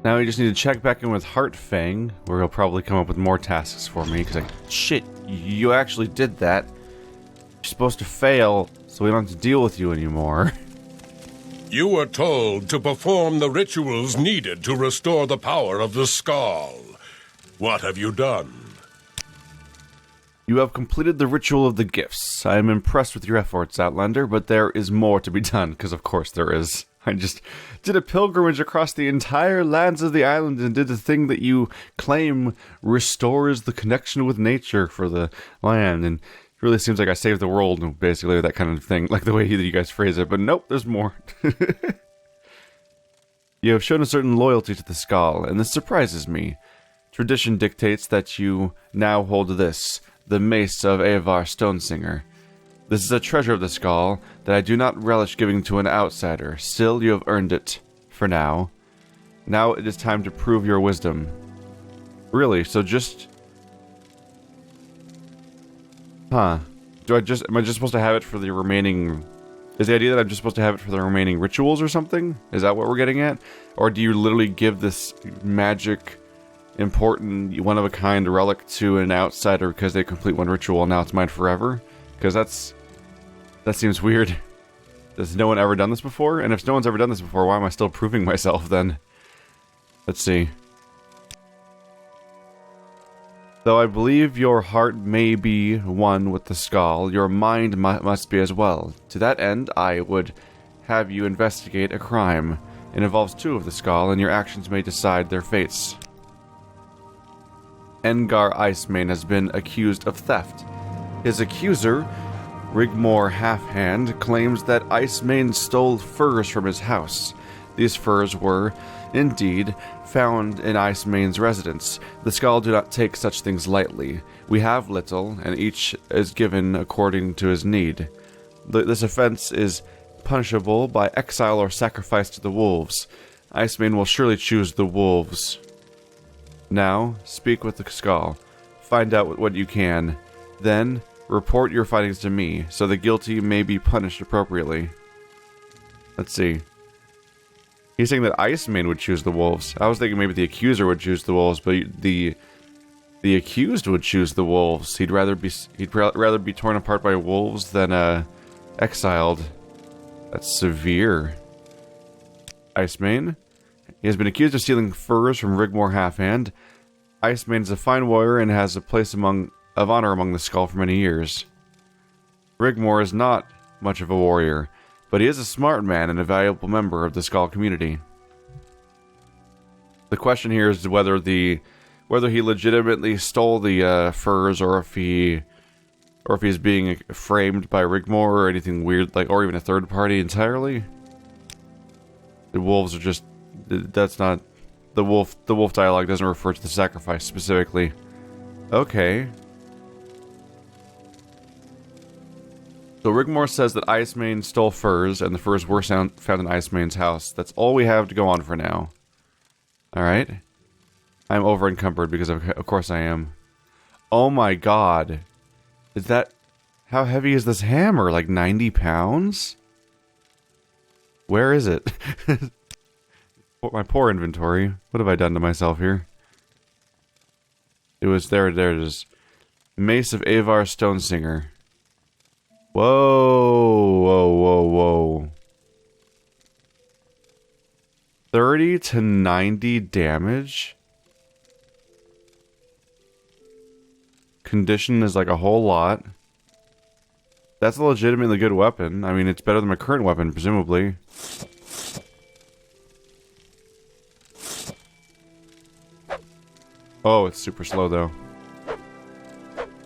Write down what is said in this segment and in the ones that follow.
Now we just need to check back in with Heart Fang, where he'll probably come up with more tasks for me, because shit, you actually did that. You're supposed to fail, so we don't have to deal with you anymore. You were told to perform the rituals needed to restore the power of the skull. What have you done? You have completed the ritual of the gifts. I am impressed with your efforts, Outlander, but there is more to be done, because of course there is. I just did a pilgrimage across the entire lands of the island and did the thing that you claim restores the connection with nature for the land, and it really seems like I saved the world, basically, that kind of thing, like the way that you guys phrase it, but nope, there's more. You have shown a certain loyalty to the skull, and this surprises me. Tradition dictates that you now hold this, the Mace of Avar Stonesinger. This is a treasure of the skull that I do not relish giving to an outsider. Still, you have earned it. For now. Now it is time to prove your wisdom. Really, so just... Huh. Am I just supposed to have it for the remaining... Is the idea that I'm just supposed to have it for the remaining rituals or something? Is that what we're getting at? Or do you literally give this magic... important, one-of-a-kind relic to an outsider because they complete one ritual and now it's mine forever? Because that seems weird. Has no one ever done this before? And if no one's ever done this before, why am I still proving myself then? Let's see. Though I believe your heart may be one with the skull, your mind must be as well. To that end, I would have you investigate a crime. It involves two of the skull, and your actions may decide their fates. Engar Icemane has been accused of theft. His accuser, Rigmore Halfhand, claims that Icemane stole furs from his house. These furs were, indeed, found in Icemane's residence. The skull do not take such things lightly. We have little, and each is given according to his need. This offense is punishable by exile or sacrifice to the wolves. Icemane will surely choose the wolves. Now, speak with the skull. Find out what you can. Then, report your findings to me, so the guilty may be punished appropriately. Let's see. He's saying that Icemane would choose the wolves. I was thinking maybe the accuser would choose the wolves, but the accused would choose the wolves. He'd rather be torn apart by wolves than exiled. That's severe. Icemane. He has been accused of stealing furs from Rigmore Halfhand. Icemane is a fine warrior and has a place of honor among the skull for many years. Rigmore is not much of a warrior, but he is a smart man and a valuable member of the skull community. The question here is whether he legitimately stole the furs, or if he's being framed by Rigmore or anything weird, like, or even a third party entirely. The wolves are just... That's not... The wolf dialogue doesn't refer to the sacrifice specifically. Okay. So Rigmore says that Icemane stole furs, and the furs were found in Icemane's house. That's all we have to go on for now. Alright. I'm over encumbered because of course I am. Oh my god. Is that... How heavy is this hammer? Like 90 pounds? Where is it? My poor inventory. What have I done to myself here? It was there. There it is. Mace of Avar Stonesinger. Whoa, whoa, whoa, whoa. 30 to 90 damage? Condition is like a whole lot. That's a legitimately good weapon. I mean, it's better than my current weapon, presumably. Oh, it's super slow, though.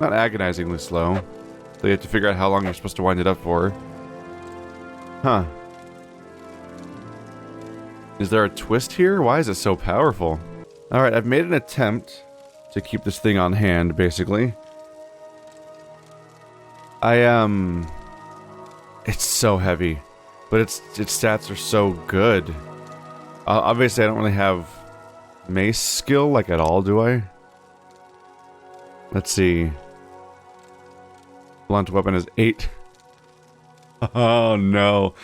Not agonizingly slow. So you have to figure out how long you're supposed to wind it up for. Huh. Is there a twist here? Why is it so powerful? Alright, I've made an attempt to keep this thing on hand, basically. It's so heavy. But its stats are so good. Obviously, I don't really have mace skill, like, at all, do I? Let's see. Blunt weapon is 8. Oh, no.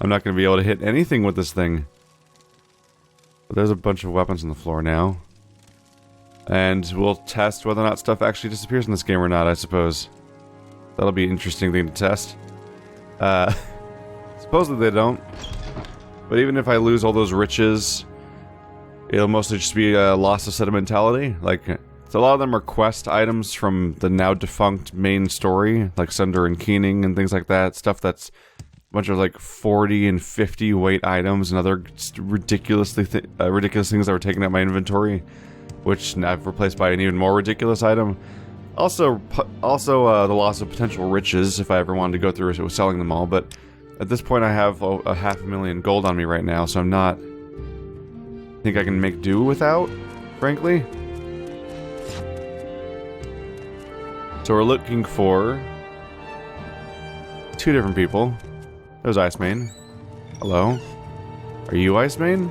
I'm not going to be able to hit anything with this thing. There's a bunch of weapons on the floor now. And we'll test whether or not stuff actually disappears in this game or not, I suppose. That'll be an interesting thing to test. Supposedly they don't. But even if I lose all those riches, it'll mostly just be a loss of sentimentality. Like, so a lot of them are quest items from the now defunct main story, like Sunder and Keening and things like that. Stuff that's a bunch of like 40 and 50 weight items and other ridiculous things that were taken out my inventory, which I've replaced by an even more ridiculous item. Also, the loss of potential riches if I ever wanted to go through with selling them all. But at this point, I have a 500,000 gold on me right now, so I'm not. I think I can make do without, frankly. So we're looking for 2 different people. There's Icemane. Hello. Are you Icemane?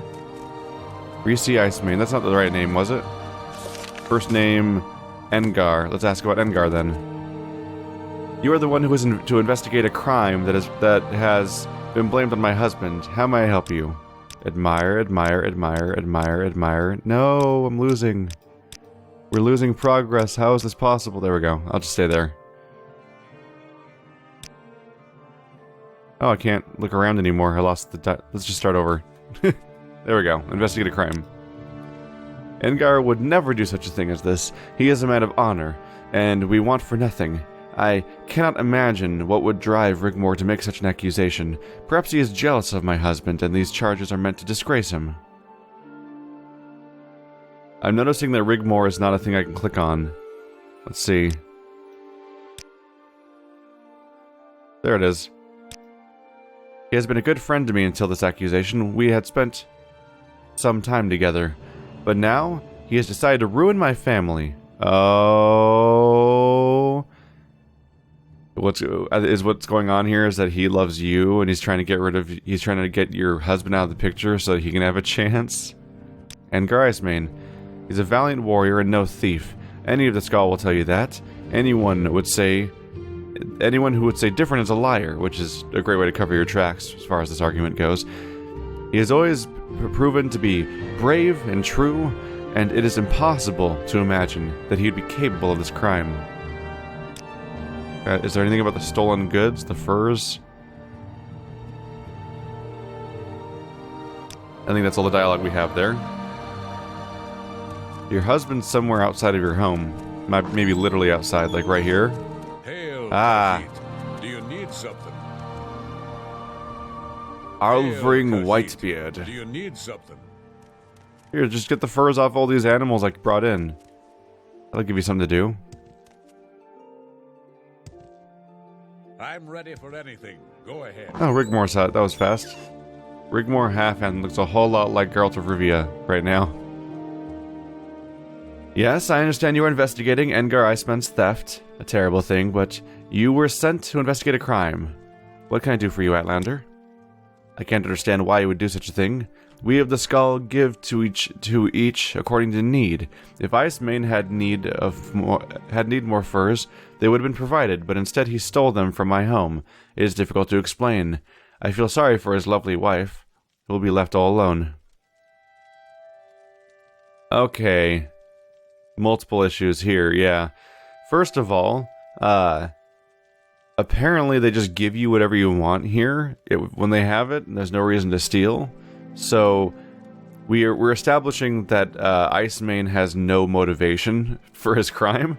Greasy Icemane. That's not the right name, was it? First name, Engar. Let's ask about Engar then. You are the one who was to investigate a crime that has been blamed on my husband. How may I help you? Admire, admire, admire, admire, admire. No, I'm losing. We're losing progress. How is this possible? There we go. I'll just stay there. Oh, I can't look around anymore. I lost the... Let's just start over. There we go. Investigate a crime. Engar would never do such a thing as this. He is a man of honor, and we want for nothing. I cannot imagine what would drive Rigmore to make such an accusation. Perhaps he is jealous of my husband, and these charges are meant to disgrace him. I'm noticing that Rigmore is not a thing I can click on. Let's see. There it is. He has been a good friend to me until this accusation. We had spent some time together. But now, he has decided to ruin my family. Oh... What's going on here is that he loves you, and he's trying to get your husband out of the picture so that he can have a chance. Engar Icemane. He's a valiant warrior and no thief. Any of the Skull will tell you that. Anyone who would say different is a liar, which is a great way to cover your tracks as far as this argument goes. He has always proven to be brave and true, and it is impossible to imagine that he would be capable of this crime. Is there anything about the stolen goods, the furs? I think that's all the dialogue we have there. Your husband's somewhere outside of your home. Maybe literally outside, like right here. Hail, do you need something? Alvring Whitebeard. Do you need something? Here, just get the furs off all these animals I brought in. That'll give you something to do. I'm ready for anything. Go ahead. Oh, Rigmore's out. That was fast. Rigmore Halfhand looks a whole lot like Geralt of Rivia right now. Yes, I understand you are investigating Engar Icemane's theft. A terrible thing, but you were sent to investigate a crime. What can I do for you, Outlander? I can't understand why you would do such a thing. We of the Skull give to each according to need. If Icemane had need more furs, they would have been provided, but instead he stole them from my home. It is difficult to explain. I feel sorry for his lovely wife, who will be left all alone. Okay. Multiple issues here, yeah. First of all, apparently they just give you whatever you want here. When they have it, there's no reason to steal. So we're establishing that Icemane has no motivation for his crime,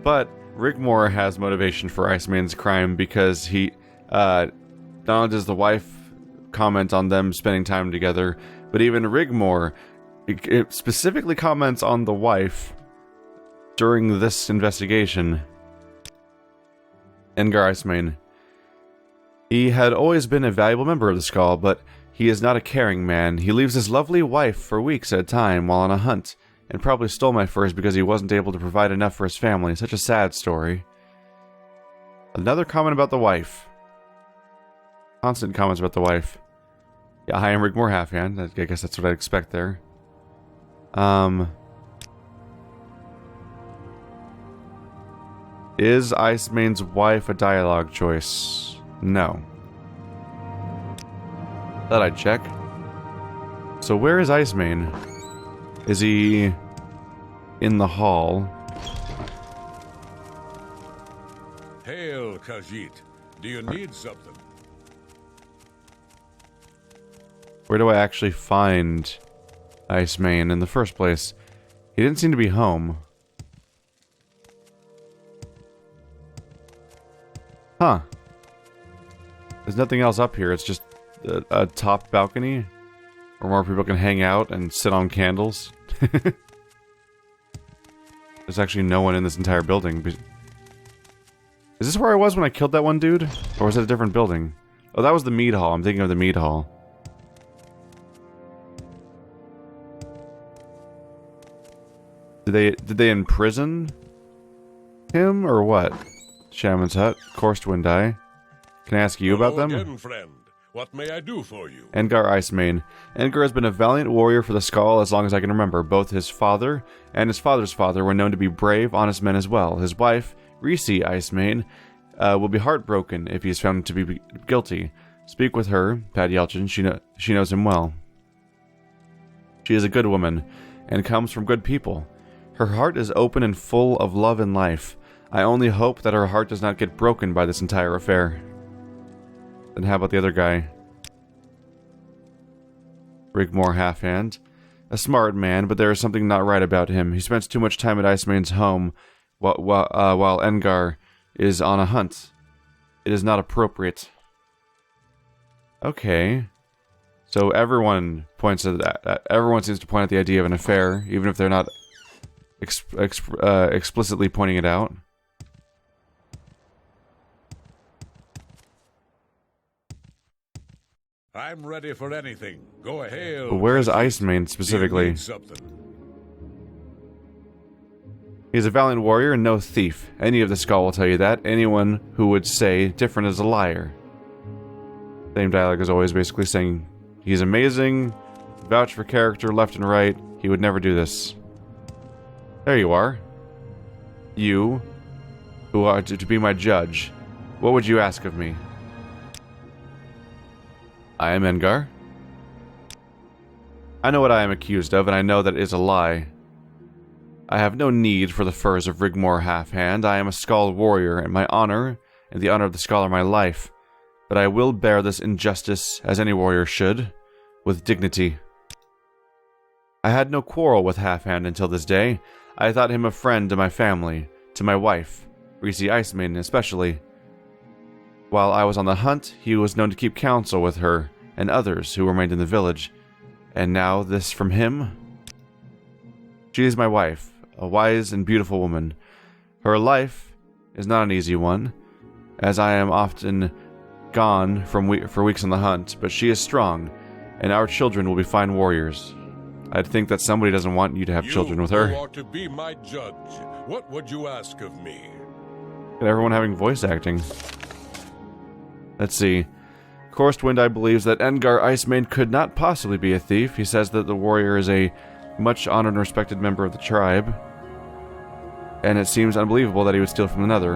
but Rigmore has motivation for Icemane's crime because he not only does the wife comment on them spending time together, but even Rigmore it specifically comments on the wife during this investigation. Engar Icemane. He had always been a valuable member of the Skull, but he is not a caring man. He leaves his lovely wife for weeks at a time while on a hunt, and probably stole my furs because he wasn't able to provide enough for his family. Such a sad story. Another comment about the wife. Constant comments about the wife. Yeah, hi, I'm Rigmore Halfhand. I guess that's what I'd expect there. Is Icemane's wife a dialogue choice? No. Thought I'd check. So where is Icemane? Is he in the hall? Hail, Khajiit. Do you need something? Where do I actually find Icemane in the first place? He didn't seem to be home. Huh. There's nothing else up here. It's just a top balcony where more people can hang out and sit on candles. There's actually no one in this entire building. Is this where I was when I killed that one dude? Or was it a different building? Oh, that was the mead hall. I'm thinking of the mead hall. Did they imprison him or what? Shaman's Hut, Korstwind Eye. Can I ask you about them? Again, friend. What may I do for you? Edgar Icemane. Edgar has been a valiant warrior for the Skull as long as I can remember. Both his father and his father's father were known to be brave, honest men as well. His wife, Reese Icemane, will be heartbroken if he is found to be guilty. Speak with her, Pat Yelchin. She knows him well. She is a good woman and comes from good people. Her heart is open and full of love and life. I only hope that her heart does not get broken by this entire affair. Then how about the other guy? Rigmore Halfhand. A smart man, but there is something not right about him. He spends too much time at Icemane's home while Engar is on a hunt. It is not appropriate. Okay. So everyone points at that. Everyone seems to point at the idea of an affair, even if they're not explicitly pointing it out. I'm ready for anything. Go ahead. But where is Icemane specifically? He's a valiant warrior and no thief. Any of the Skull will tell you that. Anyone who would say different is a liar. Same dialogue as always, basically saying he's amazing, vouch for character left and right. He would never do this. There you are. You, who are to be my judge. What would you ask of me? I am Engar. I know what I am accused of, and I know that it is a lie. I have no need for the furs of Rigmore Halfhand. I am a Skull warrior, and my honor, and the honor of the Skull are my life. But I will bear this injustice, as any warrior should, with dignity. I had no quarrel with Halfhand until this day. I thought him a friend to my family, to my wife, Reese Icemane especially. While I was on the hunt, he was known to keep counsel with her and others who remained in the village. And now this from him? She is my wife, a wise and beautiful woman. Her life is not an easy one, as I am often gone for weeks on the hunt, but she is strong, and our children will be fine warriors. I'd think that somebody doesn't want you to have children with her. You are to be my judge. What would you ask of me? Look at everyone having voice acting. Let's see. Korstwind Eye believes that Engar Icemane could not possibly be a thief. He says that the warrior is a much honored and respected member of the tribe, and it seems unbelievable that he would steal from another.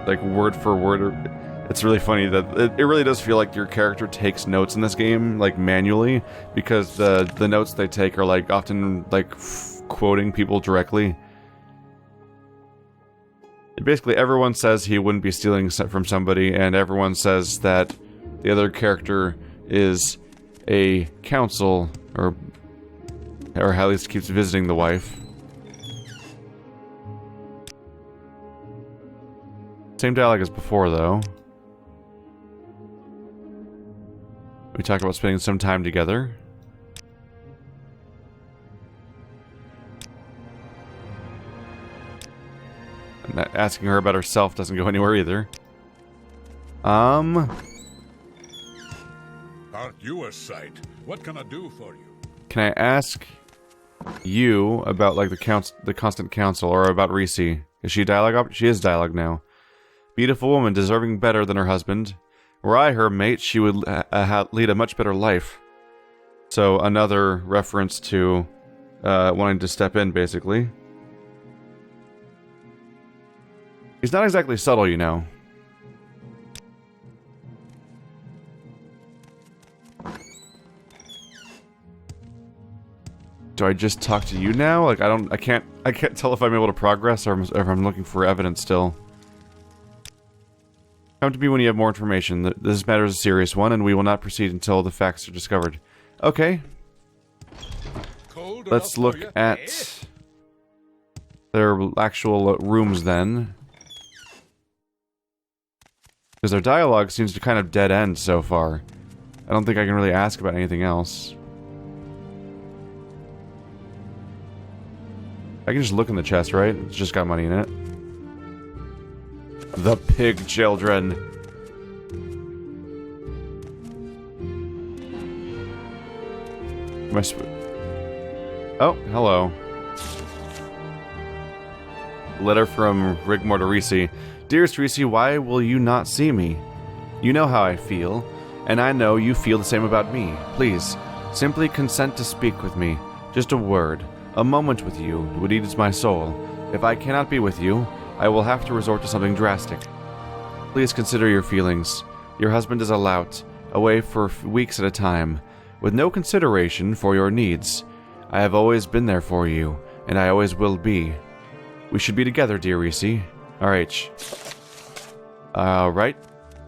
Like, word for word. It's really funny that it really does feel like your character takes notes in this game, like, manually, because the notes they take are, like, often, like, quoting people directly. Basically, everyone says he wouldn't be stealing from somebody, and everyone says that the other character is a counsel, or at least keeps visiting the wife. Same dialogue as before, though. We talk about spending some time together. And asking her about herself doesn't go anywhere either. Aren't you a sight? What can I do for you? Can I ask you about, like, the constant counsel, or about Reese? Is she dialogue? She is dialogue now. Beautiful woman, deserving better than her husband. Were I her mate, she would lead a much better life. So another reference to wanting to step in, basically. He's not exactly subtle, you know. Do I just talk to you now? Like, I can't tell if I'm able to progress or if I'm looking for evidence still. Come to me when you have more information. This matter is a serious one, and we will not proceed until the facts are discovered. Okay. Let's look at their actual rooms then. Because their dialogue seems to kind of dead end so far. I don't think I can really ask about anything else. I can just look in the chest, right? It's just got money in it. The pig children. Oh, hello. Letter from Rigmor to Risi. Dearest Risi, why will you not see me? You know how I feel, and I know you feel the same about me. Please, simply consent to speak with me. Just a word. A moment with you would ease my soul. If I cannot be with you, I will have to resort to something drastic. Please consider your feelings. Your husband is a lout, away for weeks at a time, with no consideration for your needs. I have always been there for you, and I always will be. We should be together, dear Risi. RH. Right.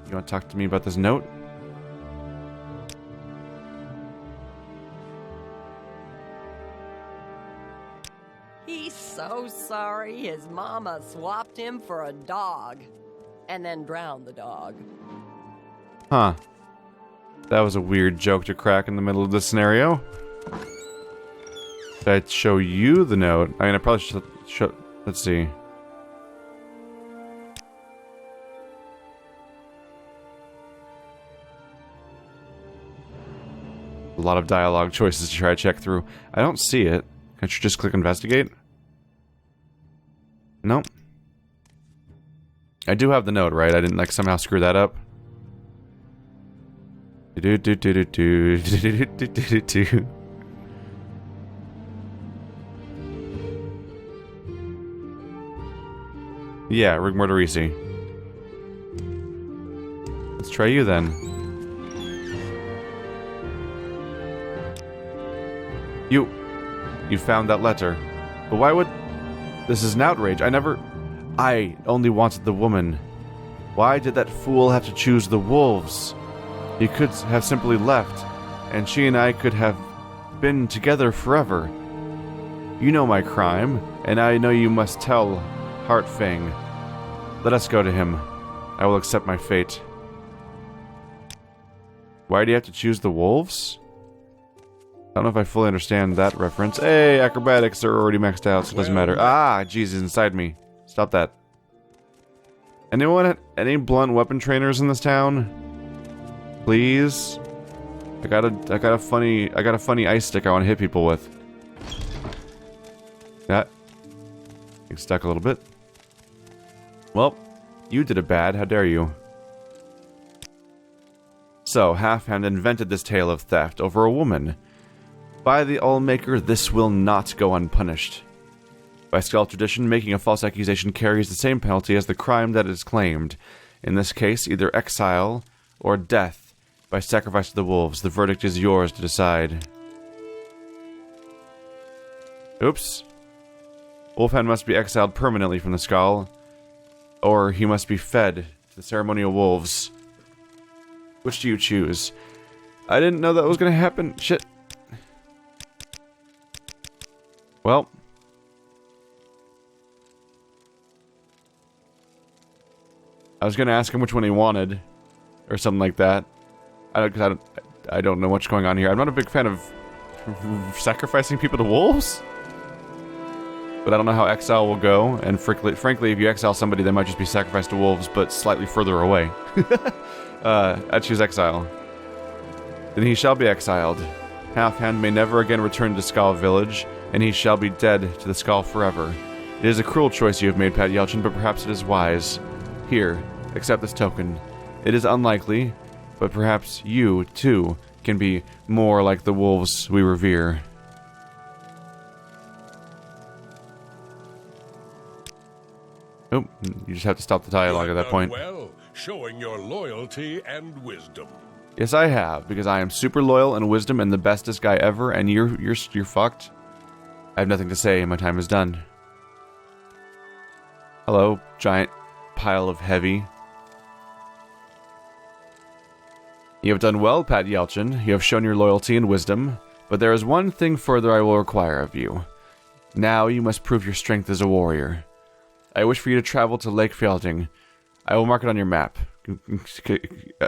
You want to talk to me about this note? He's so sorry his mama swapped him for a dog. And then drowned the dog. Huh. That was a weird joke to crack in the middle of this scenario. Should I show you the note? I mean, I probably should show... Let's see. A lot of dialogue choices to try to check through. I don't see it. Can't you just click investigate? Nope. I do have the note, right? I didn't, like, somehow screw that up. Yeah, Rigmor to Risi. Let's try you then. You found that letter. But why would... This is an outrage. I only wanted the woman. Why did that fool have to choose the wolves? He could have simply left, and she and I could have been together forever. You know my crime, and I know you must tell Heart Fang. Let us go to him. I will accept my fate. Why do you have to choose the wolves? I don't know if I fully understand that reference. Hey, acrobatics are already maxed out, so it doesn't matter. Ah, Jesus, inside me. Stop that. Anyone, any blunt weapon trainers in this town? Please? I got a funny ice stick I want to hit people with. That. Get stuck a little bit. Well, you did it bad. How dare you? So, Halfhand invented this tale of theft over a woman. By the Allmaker, this will not go unpunished. By Skull tradition, making a false accusation carries the same penalty as the crime that is claimed. In this case, either exile or death by sacrifice to the wolves. The verdict is yours to decide. Oops. Wolfhand must be exiled permanently from the Skull, or he must be fed to the ceremonial wolves. Which do you choose? I didn't know that was going to happen. Shit. Well. I was going to ask him which one he wanted, or something like that. I don't know what's going on here. I'm not a big fan of sacrificing people to wolves. But I don't know how exile will go, and frankly, if you exile somebody, they might just be sacrificed to wolves, but slightly further away. I choose exile. Then he shall be exiled. Halfhand may never again return to Skull Village, and he shall be dead to the Skull forever. It is a cruel choice you have made, Pat Yelchin, but perhaps it is wise. Here, accept this token. It is unlikely, but perhaps you, too, can be more like the wolves we revere. Oh, you just have to stop the dialogue at that point. Well, showing your loyalty and wisdom. Yes, I have, because I am super loyal and wisdom and the bestest guy ever, and you're fucked. I have nothing to say, my time is done. Hello, giant pile of heavy. You have done well, Pat Yelchin. You have shown your loyalty and wisdom, but there is one thing further I will require of you. Now you must prove your strength as a warrior. I wish for you to travel to Lake Fjelding. I will mark it on your map.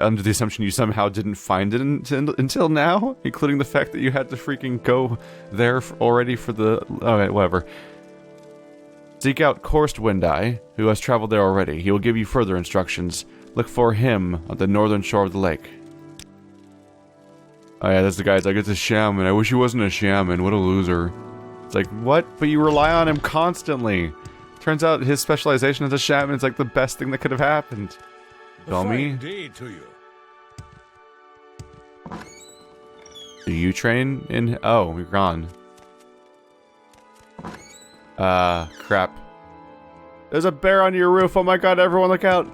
Under the assumption you somehow didn't find it until now, including the fact that you had to freaking go there already for the... Okay, whatever. Seek out Korst Windeye, who has traveled there already. He will give you further instructions. Look for him on the northern shore of the lake. Oh yeah, that's the guy. It's like, it's a shaman. I wish he wasn't a shaman. What a loser. It's like, what? But you rely on him constantly. Turns out his specialization as a shaman is like the best thing that could have happened. Dummy. Indeed to you. Do you train in... Oh, you're gone. Crap. There's a bear on your roof. Oh my god, everyone look out.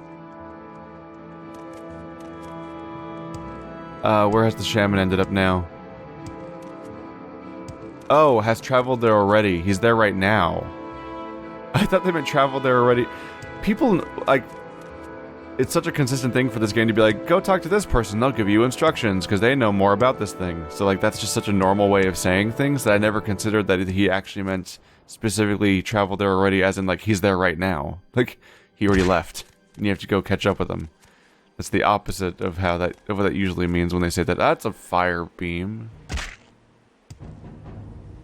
Where has the shaman ended up now? Oh, has traveled there already. He's there right now. I thought they meant traveled there already. People, like... It's such a consistent thing for this game to be like, go talk to this person, they'll give you instructions, because they know more about this thing. So, like, that's just such a normal way of saying things that I never considered that he actually meant specifically travel there already, as in, like, he's there right now. Like, he already left, and you have to go catch up with him. That's the opposite of how that, of what that usually means when they say that. That's a fire beam.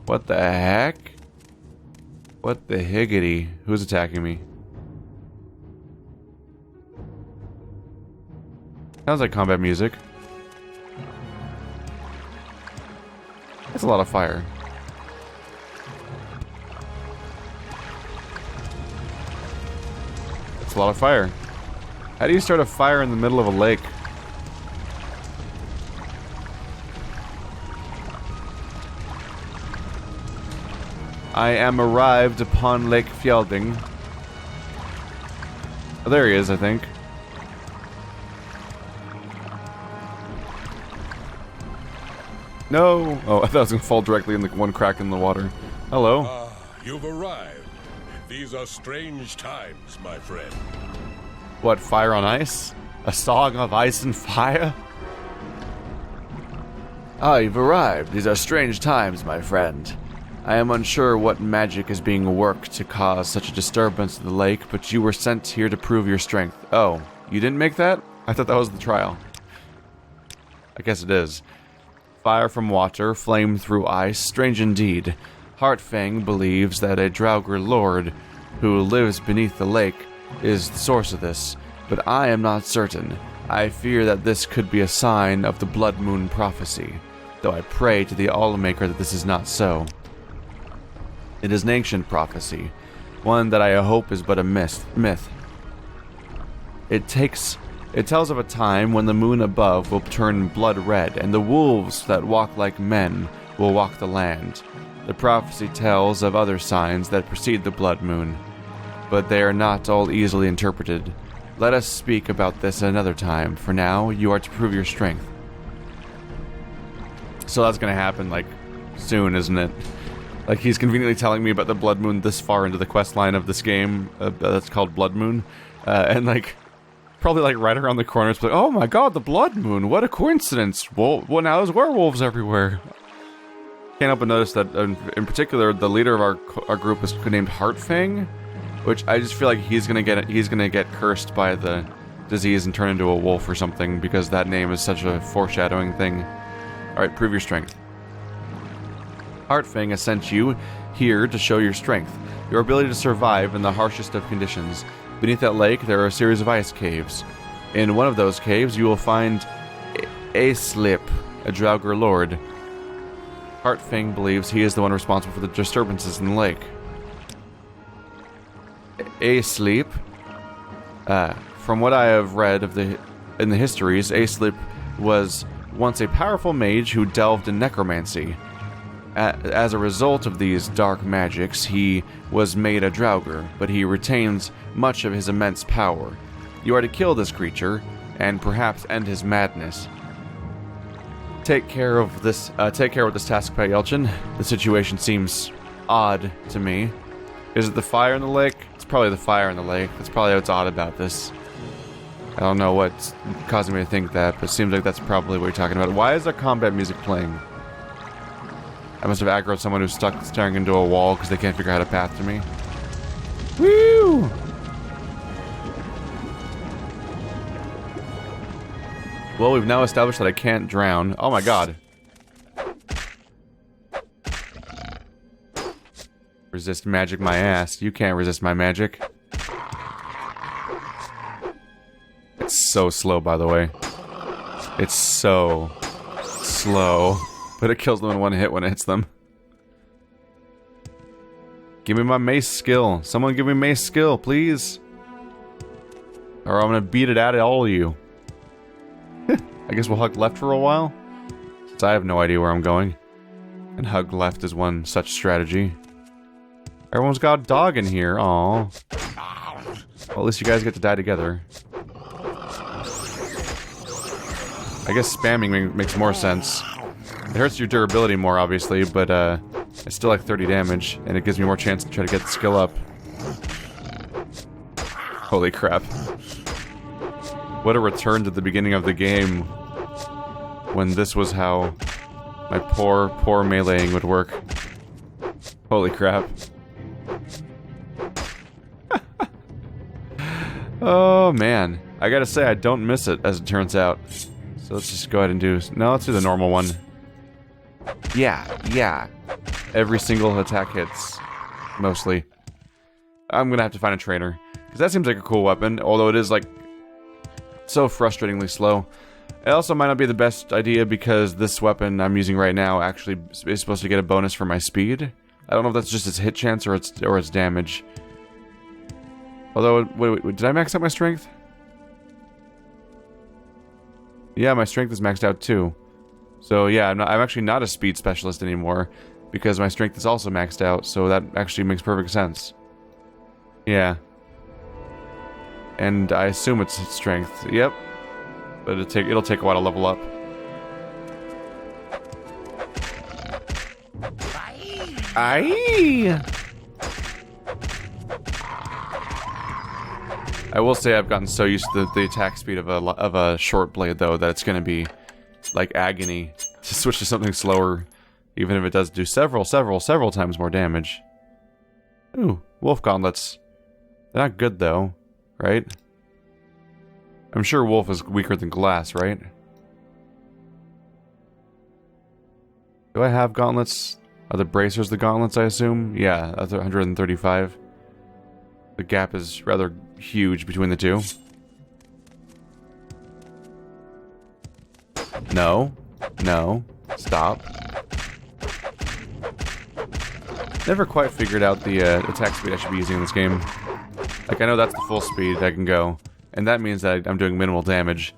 What the heck? What the higgity? Who's attacking me? Sounds like combat music. That's a lot of fire. That's a lot of fire. How do you start a fire in the middle of a lake? I am arrived upon Lake Fjelding. Oh, there he is, I think. No! Oh, I thought I was gonna fall directly in the one crack in the water. Hello. Ah, you've arrived. These are strange times, my friend. What, fire on ice? A song of ice and fire? Ah, you've arrived. These are strange times, my friend. I am unsure what magic is being worked to cause such a disturbance to the lake, but you were sent here to prove your strength. Oh, you didn't make that? I thought that was the trial. I guess it is. Fire from water, flame through ice, strange indeed. Heart Fang believes that a Draugr lord who lives beneath the lake is the source of this, but I am not certain. I fear that this could be a sign of the Bloodmoon prophecy, though I pray to the Allmaker that this is not so. It is an ancient prophecy, one that I hope is but a myth. It tells of a time when the moon above will turn blood red, and the wolves that walk like men will walk the land. The prophecy tells of other signs that precede the blood moon, but they are not all easily interpreted. Let us speak about this another time. For now, you are to prove your strength. So that's gonna happen, like, soon, isn't it? Like, he's conveniently telling me about the blood moon this far into the quest line of this game that's called Blood Moon, and, like, probably, like, right around the corner, it's like, oh my god, the Blood Moon, what a coincidence! Well, now there's werewolves everywhere! Can't help but notice that, in particular, the leader of our group is named Heart Fang, which I just feel like he's gonna get cursed by the disease and turn into a wolf or something, because that name is such a foreshadowing thing. Alright, prove your strength. Heart Fang has sent you here to show your strength, your ability to survive in the harshest of conditions. Beneath that lake, there are a series of ice caves. In one of those caves, you will find Aslip, a Draugr lord. Heart Fang believes he is the one responsible for the disturbances in the lake. Aslip, from what I have read in the histories, Aslip was once a powerful mage who delved in necromancy. As a result of these dark magics, he was made a Draugr, but he retains much of his immense power. You are to kill this creature, and perhaps end his madness. Take care with this task, Pat Yelchin. The situation seems odd to me. Is it the fire in the lake? It's probably the fire in the lake. That's probably what's odd about this. I don't know what's causing me to think that, but it seems like that's probably what you're talking about. Why is there combat music playing? I must have aggroed someone who's stuck staring into a wall because they can't figure out how to path to me. Woo! Well, we've now established that I can't drown. Oh my god. Resist magic my ass. You can't resist my magic. It's so slow, by the way. It's so slow. But it kills them in one hit when it hits them. Give me my mace skill. Someone give me mace skill, please. Or I'm gonna beat it out of all of you. I guess we'll hug left for a while. Since I have no idea where I'm going. And hug left is one such strategy. Everyone's got a dog in here. Aww. Well, at least you guys get to die together. I guess spamming makes more sense. It hurts your durability more, obviously, but it's still like 30 damage, and it gives me more chance to try to get the skill up. Holy crap. What a return to the beginning of the game, when this was how my poor meleeing would work. Holy crap. Oh, man. I gotta say, I don't miss it, as it turns out. So let's just go ahead and do... No, let's do the normal one. Yeah. Every single attack hits. Mostly. I'm gonna have to find a trainer. Because that seems like a cool weapon, although it is, like, so frustratingly slow. It also might not be the best idea because this weapon I'm using right now actually is supposed to get a bonus for my speed. I don't know if that's just its hit chance or its damage. Although, wait, did I max out my strength? Yeah, my strength is maxed out too. So yeah, I'm actually not a speed specialist anymore because my strength is also maxed out, so that actually makes perfect sense. Yeah. And I assume it's strength. Yep. But it'll take a while to level up. Aye. I will say I've gotten so used to the attack speed of a short blade though that it's gonna be like agony to switch to something slower, even if it does do several times more damage. Ooh, wolf gauntlets. They're not good though, right? I'm sure wolf is weaker than glass, right? Do I have gauntlets? Are the bracers the gauntlets, I assume? Yeah, that's 135. The gap is rather huge between the two. No. Stop. Never quite figured out the attack speed I should be using in this game. Like, I know that's the full speed I can go, and that means that I'm doing minimal damage.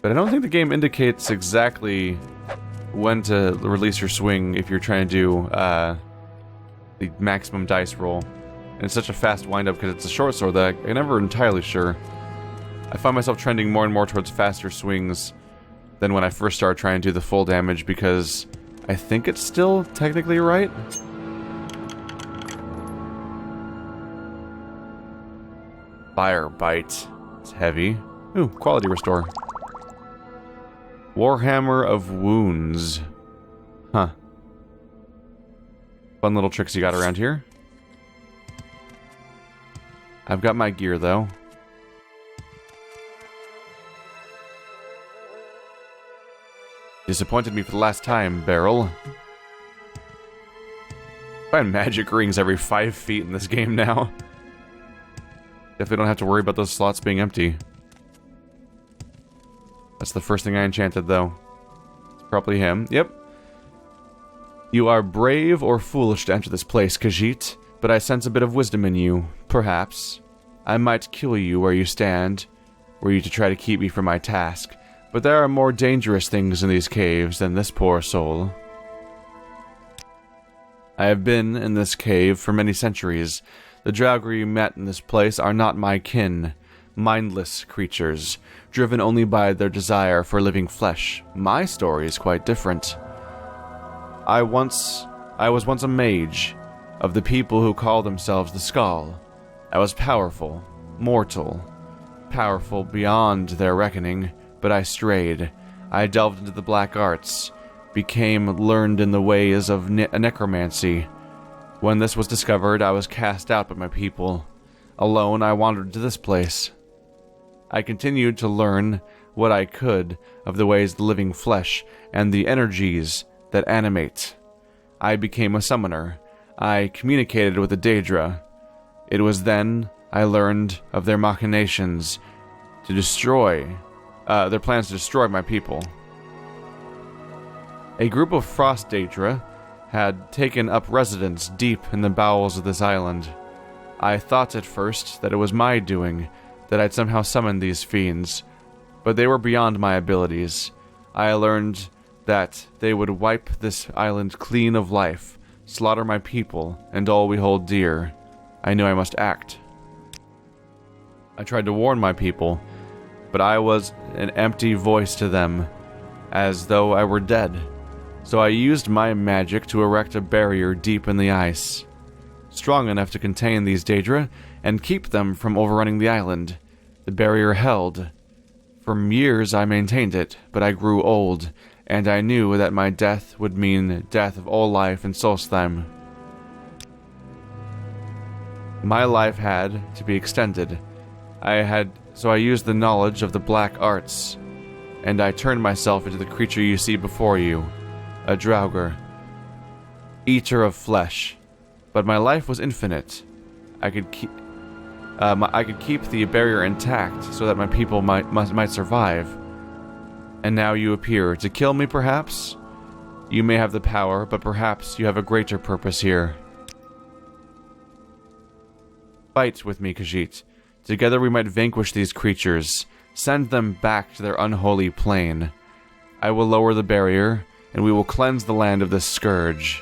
But I don't think the game indicates exactly when to release your swing if you're trying to do the maximum dice roll. And it's such a fast wind-up because it's a short sword that I'm never entirely sure. I find myself trending more and more towards faster swings than when I first started trying to do the full damage because I think it's still technically right. Fire bite. It's heavy. Ooh, quality restore. Warhammer of Wounds. Huh. Fun little tricks you got around here. I've got my gear, though. Disappointed me for the last time, Barrel. I find magic rings every 5 feet in this game now. Definitely don't have to worry about those slots being empty. That's the first thing I enchanted, though. It's probably him. Yep. You are brave or foolish to enter this place, Khajiit, but I sense a bit of wisdom in you, perhaps. I might kill you where you stand, were you to try to keep me from my task, but there are more dangerous things in these caves than this poor soul. I have been in this cave for many centuries. The Draugr you met in this place are not my kin, mindless creatures, driven only by their desire for living flesh. My story is quite different. I once I was once a mage of the people who call themselves the Skull. I was powerful, mortal, powerful beyond their reckoning, but I strayed. I delved into the black arts, became learned in the ways of necromancy. When this was discovered, I was cast out by my people. Alone, I wandered to this place. I continued to learn what I could of the ways of the living flesh and the energies that animate. I became a summoner. I communicated with the Daedra. It was then I learned of their machinations to destroy, their plans to destroy my people. A group of frost Daedra had taken up residence deep in the bowels of this island. I thought at first that it was my doing, that I'd somehow summoned these fiends, but they were beyond my abilities. I learned that they would wipe this island clean of life, slaughter my people, and all we hold dear. I knew I must act. I tried to warn my people, but I was an empty voice to them, as though I were dead. So I used my magic to erect a barrier deep in the ice, strong enough to contain these Daedra and keep them from overrunning the island. The barrier held. For years I maintained it, but I grew old, and I knew that my death would mean death of all life in Solstheim. My life had to be extended. So I used the knowledge of the black arts, and I turned myself into the creature you see before you, a Draugr, eater of flesh. But my life was infinite. I could keep the barrier intact so that my people might survive. And now you appear to kill me, perhaps? You may have the power, but perhaps you have a greater purpose here. Fight with me, Khajiit. Together we might vanquish these creatures, send them back to their unholy plane. I will lower the barrier, and we will cleanse the land of this scourge.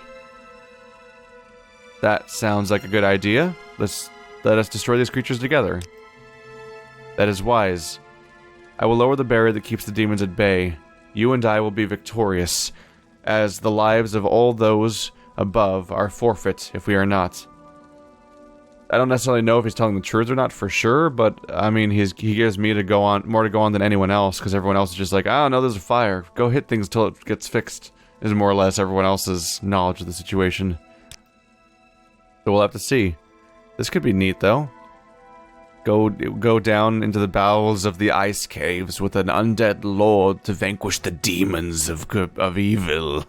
That sounds like a good idea. Let us destroy these creatures together. That is wise. I will lower the barrier that keeps the demons at bay. You and I will be victorious, as the lives of all those above are forfeit if we are not. I don't necessarily know if he's telling the truth or not for sure, but I mean, he gives me more to go on than anyone else, because everyone else is just like, oh no, there's a fire. Go hit things until it gets fixed, is more or less everyone else's knowledge of the situation. So we'll have to see. This could be neat, though. Go down into the bowels of the ice caves with an undead lord to vanquish the demons of evil.